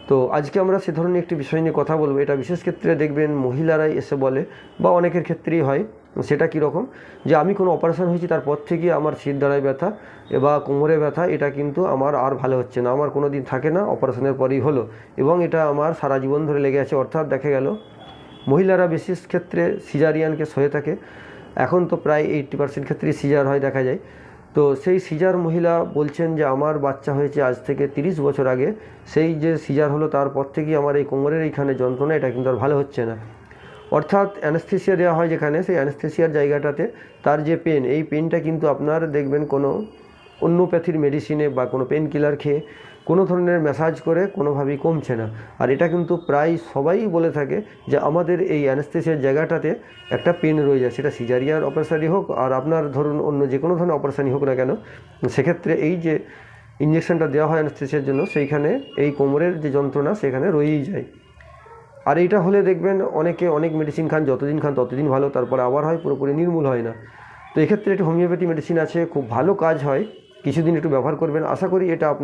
তো আজকে আমরা সে ধরনের একটি বিষয় নিয়ে কথা বলবো। এটা বিশেষ ক্ষেত্রে দেখবেন মহিলারাই এসে বলে, বা অনেকের ক্ষেত্রেই হয়। সেটা কীরকম, যে আমি কোনো অপারেশন হয়েছি তারপর থেকে আমার শির দাঁড়ায় ব্যথা বা কোমরে ব্যথা, এটা কিন্তু আমার আর ভালো হচ্ছে না, আমার কোনো দিন থাকে না, অপারেশনের পরেই হলো, এবং এটা আমার সারা জীবন ধরে লেগে আছে। অর্থাৎ দেখা গেল মহিলারা বিশেষ ক্ষেত্রে সিজারিয়ানকে সয়ে থাকে। এখন তো প্রায় 80% ক্ষেত্রেই সিজার হয় দেখা যায়। তো সেই সিজার মহিলা বলছেন যে আমার বাচ্চা হয়েছে আজ থেকে 30 বছর আগে, সেই যে সিজার হলো তারপর থেকেই আমার এই কোমরের এইখানে যন্ত্রণা, এটা কিন্তু আর ভালো হচ্ছে না। অর্থাৎ অ্যানেস্থেসিয়া দেওয়া হয় যেখানে, সেই অ্যানেস্থেসিয়ার জায়গাটাতে তার যে পেন, এই পেনটা কিন্তু আপনার দেখবেন কোনো অন্যপ্যাথির মেডিসিনে বা কোনো পেন কিলার খেয়ে, কোনো ধরনের ম্যাসাজ করে কোনোভাবেই কমছে না। আর এটা কিন্তু প্রায় সবাই বলে থাকে যে আমাদের এই অ্যানেস্থেসিয়ার জায়গাটাতে একটা পেন রয়ে যায়, সেটা সিজারিয়ার অপারেশনই হোক আর আপনার ধরুন অন্য যে কোনো ধরনের অপারেশনই হোক না কেন, সেক্ষেত্রে এই যে ইঞ্জেকশনটা দেওয়া হয় অ্যানেস্থেসিয়ার জন্য, সেইখানে এই কোমরের যে যন্ত্রণা সেখানে রয়েই যায়। আর এইটা হলে দেখবেন অনেকে অনেক মেডিসিন খান, যতদিন খান ততদিন ভালো, তারপরে আবার হয়, পুরোপুরি নির্মূল হয় না। তো এক্ষেত্রে একটু হোমিওপ্যাথি মেডিসিন আছে, খুব ভালো কাজ হয়, কিছুদিন একটু ব্যবহার করবেন, আশা করি এটা আপনার